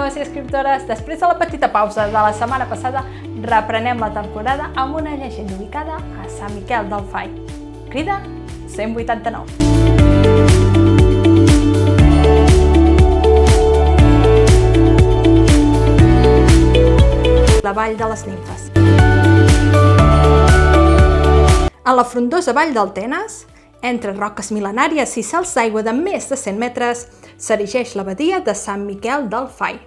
escriptors i escriptores, després de la petita pausa de la setmana passada, reprenem la temporada amb una llegenda ubicada a Sant Miquel del Fai. Crida 189. La Vall de les Nimfes. A la frondosa vall del Tenes, entre roques mil·lenàries i salts d'aigua de més de 100 metres, s'erigeix l'abadia de Sant Miquel del Fai.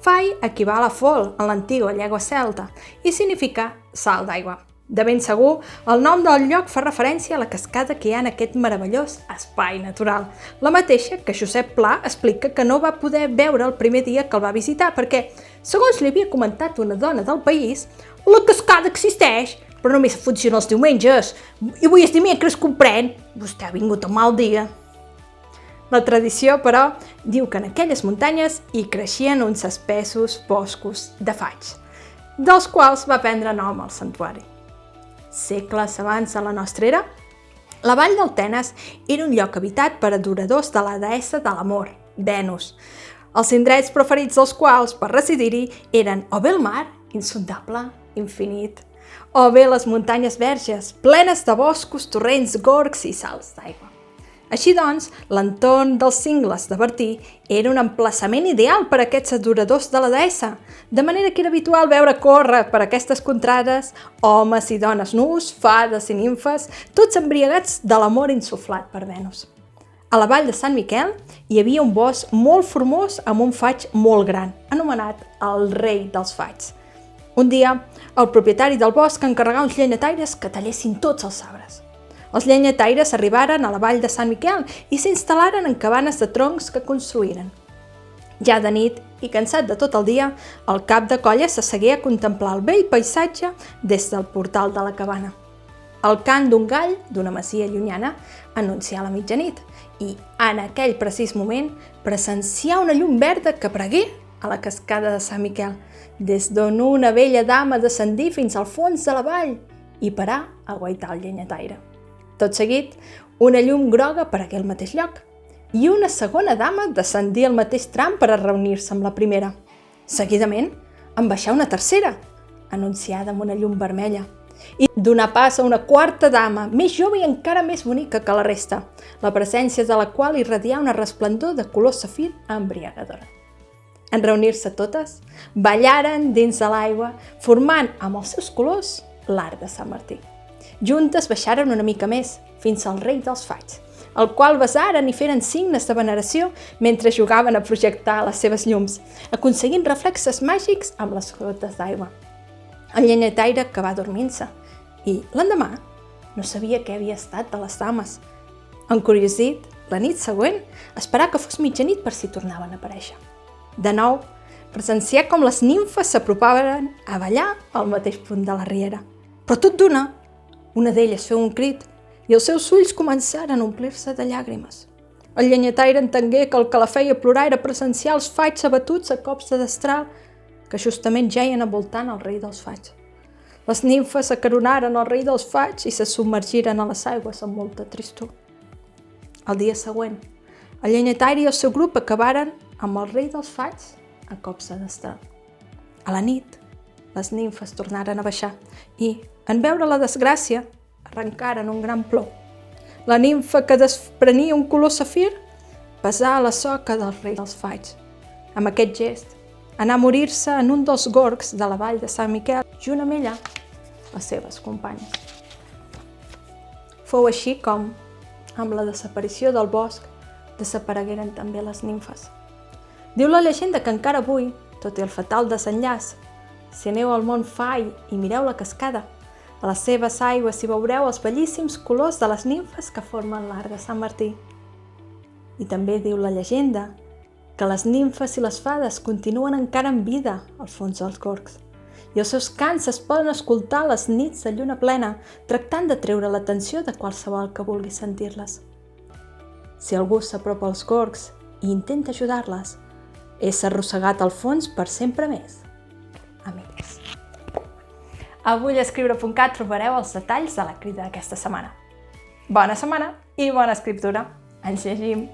Fai equival a fol en l'antiga llengua celta i significa salt d'aigua. De ben segur, el nom del lloc fa referència a la cascada que hi ha en aquest meravellós espai natural. La mateixa que Josep Pla explica que no va poder veure el primer dia que el va visitar perquè, segons li havia comentat una dona del país, la cascada existeix, però només funciona els diumenges, i avui és dimecres, comprèn? Vostè ha vingut a mal dia. La tradició, però, diu que en aquelles muntanyes hi creixien uns espessos boscos de faigs, dels quals va prendre nom el santuari. Segles abans de la nostra era, la vall del Tenes era un lloc habitat per adoradors de la deessa de l'amor, Venus, els indrets preferits dels quals per residir-hi eren o bé el mar, insondable, infinit, o bé les muntanyes verges, plenes de boscos, torrents, gorgs i salts d'aigua. Així doncs, l'entorn dels cingles de Bertí era un emplaçament ideal per a aquests adoradors de la deessa, de manera que era habitual veure córrer per aquestes contrades homes i dones nus, fades i nimfes, tots embriagats de l'amor insuflat per Venus. A la vall de Sant Miquel hi havia un bosc molt formós amb un faig molt gran, anomenat el Rei dels Faigs. Un dia, el propietari del bosc encarregà uns llenyataires que tallessin tots els arbres. Els llenyataires arribaren a la vall de Sant Miquel i s'instal·laren en cabanes de troncs que construïren. Ja de nit, i cansat de tot el dia, el cap de colla s'assegué a contemplar el bell paisatge des del portal de la cabana. El cant d'un gall, d'una masia llunyana, anuncià la mitjanit i, en aquell precís moment, presencià una llum verda que pregué a la cascada de Sant Miquel, des d'on una vella dama descendí fins al fons de la vall i parà a guaitar el llenyataire. Tot seguit, una llum groga per aquell mateix lloc i una segona dama descendí al mateix tram per a reunir-se amb la primera. Seguidament, en baixà una tercera, anunciada amb una llum vermella, i donà pas a una quarta dama, més jove i encara més bonica que la resta, la presència de la qual irradià una resplendor de color safir embriagadora. En reunir-se totes, ballaren dins de l'aigua, formant amb els seus colors l'arc de Sant Martí. Juntes baixaren una mica més, fins al Rei dels Faigs, el qual besaren i feren signes de veneració mentre jugaven a projectar les seves llums, aconseguint reflexes màgics amb les gotes d'aigua. El llenyataire acabà dormint-se i, l'endemà, no sabia què havia estat de les dames. Encuriosit, la nit següent, esperà que fos mitjanit per si tornaven a aparèixer. De nou, presencià com les nimfes s'apropaven a ballar al mateix punt de la riera. Però tot d'una, una d'elles feu un crit i els seus ulls començaren a omplir-se de llàgrimes. El llenyataire entengué que el que la feia plorar era presenciar els faigs abatuts a cops de destral que justament jeien envoltant el Rei dels Faigs. Les nimfes acaronaren el Rei dels Faigs i se submergiren a les aigües amb molta tristor. El dia següent, el llenyataire i el seu grup acabaren amb el Rei dels Faigs a cops de destral. A la nit, les nimfes tornaren a baixar i, en veure la desgràcia, arrencaren un gran plor. La nimfa que desprenia un color safir pesà a la soca del Rei dels Faigs. Amb aquest gest, anà a morir-se en un dels gorgs de la vall de Sant Miquel, junt amb ella, les seves companyes. Fou així com, amb la desaparició del bosc, desaparegueren també les nimfes. Diu la llegenda que encara avui, tot i el fatal desenllaç, si aneu al mont Fai i mireu la cascada, a les seves aigües hi veureu els bellíssims colors de les nimfes que formen l'arc de Sant Martí. I també diu la llegenda que les nimfes i les fades continuen encara en vida al fons dels gorgs i els seus cants es poden escoltar a les nits de lluna plena, tractant de treure l'atenció de qualsevol que vulgui sentir-les. Si algú s'apropa als gorgs i intenta ajudar-les, és arrossegat al fons per sempre més. Amics. A vullescriure.cat trobareu els detalls de la crida d'aquesta setmana. Bona setmana i bona escriptura! Ens llegim!